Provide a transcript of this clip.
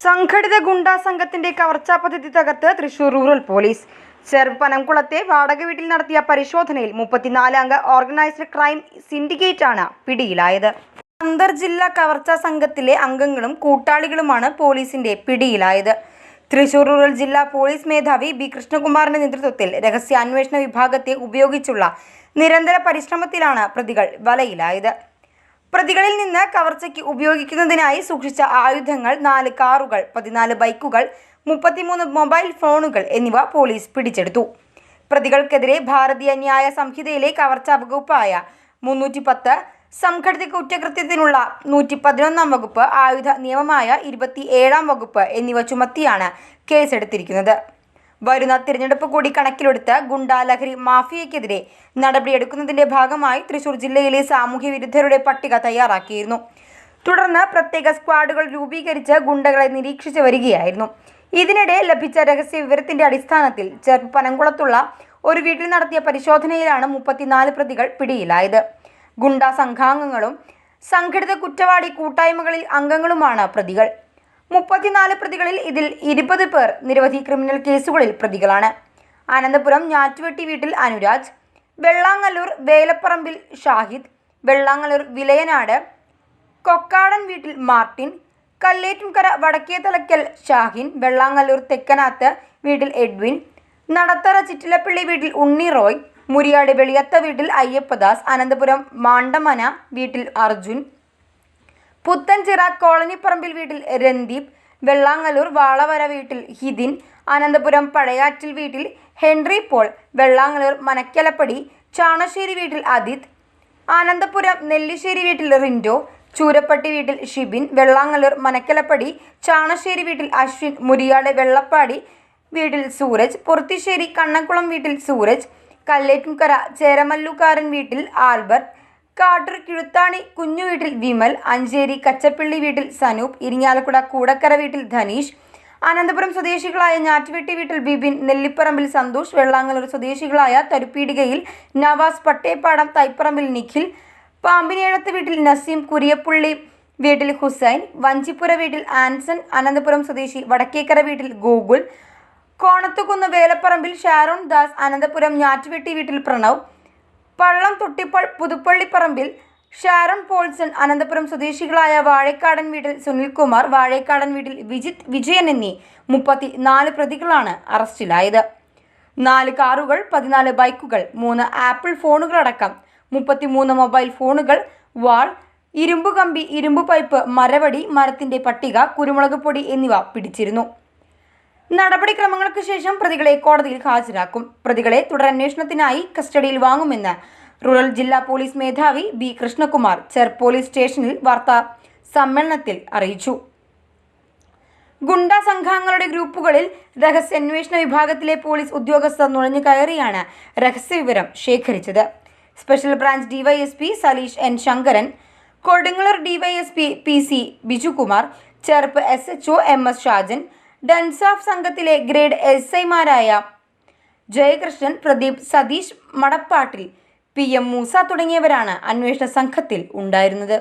സംഘടിത ഗുണ്ടാ സംഘത്തിന്റെ കവർച്ചാ പദ്ധതി തകർത്ത് തൃശൂർ റൂറൽ പോലീസ്. ചെറുപ്പനംകുളത്തെ വാടക വീട്ടിൽ നടത്തിയ പരിശോധനയിൽ 34 അംഗ ഓർഗനൈസ്ഡ് ക്രൈം സിൻഡിക്കേറ്റാണ് പിടിയിലായത്. അന്തർജില്ലാ കവർച്ചാ സംഘത്തിലെ അംഗങ്ങളും കൂട്ടാളികളുമാണ് പോലീസിന്റെ പിടിയിലായത്. തൃശൂർ റൂറൽ ജില്ലാ പോലീസ് മേധാവി ബി കൃഷ്ണകുമാറിന്റെ നേതൃത്വത്തിൽ രഹസ്യാന്വേഷണ വിഭാഗത്തെ ഉപയോഗിച്ചുള്ള നിരന്തര പരിശ്രമത്തിലാണ് പ്രതികൾ വലയിലായത്. പ്രതികളിൽ നിന്ന് കവർച്ചയ്ക്ക് ഉപയോഗിക്കുന്നതിനായി സൂക്ഷിച്ച ആയുധങ്ങൾ, 4 കാറുകൾ, 14 ബൈക്കുകൾ, 33 മൊബൈൽ ഫോണുകൾ എന്നിവ പോലീസ് പിടിച്ചെടുത്തു. പ്രതികൾക്കെതിരെ ഭാരതീയ ന്യായ സംഹിതയിലെ കവർച്ചാ വകുപ്പായ 310, സംഘടിത കുറ്റകൃത്യത്തിനുള്ള 111 വകുപ്പ്, ആയുധ നിയമമായ 27 വകുപ്പ് എന്നിവ ചുമത്തിയാണ് കേസെടുത്തിരിക്കുന്നത്. വരുന്ന തിരഞ്ഞെടുപ്പ് കൂടി കണക്കിലെടുത്ത് ഗുണ്ടാ ലഹരി മാഫിയയ്ക്കെതിരെ നടപടിയെടുക്കുന്നതിന്റെ ഭാഗമായി തൃശൂർ ജില്ലയിലെ സാമൂഹ്യ വിരുദ്ധരുടെ പട്ടിക തയ്യാറാക്കിയിരുന്നു. തുടർന്ന് പ്രത്യേക സ്ക്വാഡുകൾ രൂപീകരിച്ച് ഗുണ്ടകളെ നിരീക്ഷിച്ചു വരികയായിരുന്നു. ഇതിനിടെ ലഭിച്ച രഹസ്യ വിവരത്തിന്റെ അടിസ്ഥാനത്തിൽ ചെറുപ്പനംകുളത്തുള്ള ഒരു വീട്ടിൽ നടത്തിയ പരിശോധനയിലാണ് 34 പ്രതികൾ പിടിയിലായത്. ഗുണ്ടാ സംഘാംഗങ്ങളും സംഘടിത കുറ്റവാളി കൂട്ടായ്മകളിൽ അംഗങ്ങളുമാണ് പ്രതികൾ. 34 പ്രതികളിൽ ഇതിൽ 20 പേർ നിരവധി ക്രിമിനൽ കേസുകളിൽ പ്രതികളാണ്. അനന്തപുരം ഞാറ്റുവെട്ടി വീട്ടിൽ അനുരാജ്, വെള്ളാങ്ങല്ലൂർ വേലപ്പറമ്പിൽ ഷാഹിദ്, വെള്ളാങ്ങല്ലൂർ വിലയനാട് കൊക്കാടൻ വീട്ടിൽ മാർട്ടിൻ, കല്ലേറ്റുംകര വടക്കേതലയ്ക്കൽ ഷാഹിൻ, വെള്ളാങ്ങല്ലൂർ തെക്കനാത്ത് വീട്ടിൽ എഡ്വിൻ, നടത്തറ ചിറ്റിലപ്പള്ളി വീട്ടിൽ ഉണ്ണി റോയ്, മുരിയാട് വെളിയത്ത വീട്ടിൽ അയ്യപ്പദാസ്, അനന്തപുരം മാണ്ടമന വീട്ടിൽ അർജുൻ, പുത്തൻചിറ കോളനിപ്പറമ്പിൽ വീട്ടിൽ രൺദീപ്, വെള്ളാങ്ങല്ലൂർ വാളവര വീട്ടിൽ ഹിതിൻ, അനന്തപുരം പഴയാറ്റിൽ വീട്ടിൽ ഹെൻറി പോൾ, വെള്ളാങ്ങല്ലൂർ മനക്കലപ്പടി ചാണശ്ശേരി വീട്ടിൽ അദിത്, അനന്തപുരം നെല്ലിശ്ശേരി വീട്ടിൽ റിൻഡോ, ചൂരപ്പട്ടി വീട്ടിൽ ഷിബിൻ, വെള്ളാങ്ങല്ലൂർ മനക്കലപ്പടി ചാണശ്ശേരി വീട്ടിൽ അശ്വിൻ, മുരിയാട് വെള്ളപ്പാടി വീട്ടിൽ സൂരജ്, പൊർത്തിശ്ശേരി കണ്ണക്കുളം വീട്ടിൽ സൂരജ്, കല്ലേറ്റുംകര ചേരമല്ലൂക്കാരൻ വീട്ടിൽ ആൽബർട്ട്, കാട്ടൂർ കിഴുത്താണി കുഞ്ഞു വീട്ടിൽ വിമൽ, അഞ്ചേരി കച്ചപ്പള്ളി വീട്ടിൽ സനൂപ്, ഇരിങ്ങാലക്കുട കൂടക്കര വീട്ടിൽ ധനീഷ്, അനന്തപുരം സ്വദേശികളായ ഞാറ്റുവെട്ടി വീട്ടിൽ ബിബിൻ, നെല്ലിപ്പറമ്പിൽ സന്തോഷ്, വെള്ളാങ്ങല്ലൂർ സ്വദേശികളായ തരുപ്പീടികയിൽ നവാസ്, പട്ടേപ്പാടം തൈപ്പറമ്പിൽ നിഖിൽ, പാമ്പിനേഴത്ത് വീട്ടിൽ നസീം, കുരിയപ്പുള്ളി വീട്ടിൽ ഹുസൈൻ, വഞ്ചിപ്പുര വീട്ടിൽ ആൻസൺ, അനന്തപുരം സ്വദേശി വടക്കേക്കര വീട്ടിൽ ഗോകുൽ, കോണത്തുകുന്ന് വേലപ്പറമ്പിൽ ഷാരോൺ ദാസ്, അനന്തപുരം ഞാറ്റുവെട്ടി വീട്ടിൽ പ്രണവ്, പള്ളം തൊട്ടിപ്പൾ പുതുപ്പള്ളിപ്പറമ്പിൽ ഷാരോൺ പോൾസൺ, അനന്തപുരം സ്വദേശികളായ വാഴക്കാടൻ വീട്ടിൽ സുനിൽകുമാർ, വാഴക്കാടൻ വീട്ടിൽ വിജിത് വിജയൻ എന്നീ 34 പ്രതികളാണ് അറസ്റ്റിലായത്. 4 കാറുകൾ, 14 ബൈക്കുകൾ, 3 ആപ്പിൾ ഫോണുകളടക്കം 33 മൊബൈൽ ഫോണുകൾ, വാൾ, ഇരുമ്പ് കമ്പി, ഇരുമ്പ് പൈപ്പ്, മരവടി, മരത്തിന്റെ പട്ടിക, കുരുമുളക് പൊടി എന്നിവ പിടിച്ചിരുന്നു. നടപടിക്രമങ്ങൾക്ക് ശേഷം പ്രതികളെ കോടതിയിൽ ഹാജരാക്കും. പ്രതികളെ തുടരന്വേഷണത്തിനായി കസ്റ്റഡിയിൽ വാങ്ങുമെന്ന് റൂറൽ ജില്ലാ പോലീസ് മേധാവി ബി കൃഷ്ണകുമാർ പോലീസ് സ്റ്റേഷനിൽ വാർത്താ സമ്മേളനത്തിൽ അറിയിച്ചു. ഗുണ്ടാ സംഘങ്ങളുടെ ഗ്രൂപ്പുകളിൽ രഹസ്യാന്വേഷണ വിഭാഗത്തിലെ പോലീസ് ഉദ്യോഗസ്ഥർ നുഴഞ്ഞു കയറിയാണ് രഹസ്യവിവരം ശേഖരിച്ചത്. Special branch DYSP Saleesh N Sankaran, Kodungallur DYSP PC Bijukumar, Cherpu SHO MS Shajan, DANSAF സംഘത്തിലെ ഗ്രേഡ് SIമാരായ ജയകൃഷ്ണൻ, പ്രദീപ്, സതീഷ് മടപ്പാട്ടിൽ, PM മൂസ തുടങ്ങിയവരാണ് അന്വേഷണ സംഘത്തിൽ ഉണ്ടായിരുന്നത്.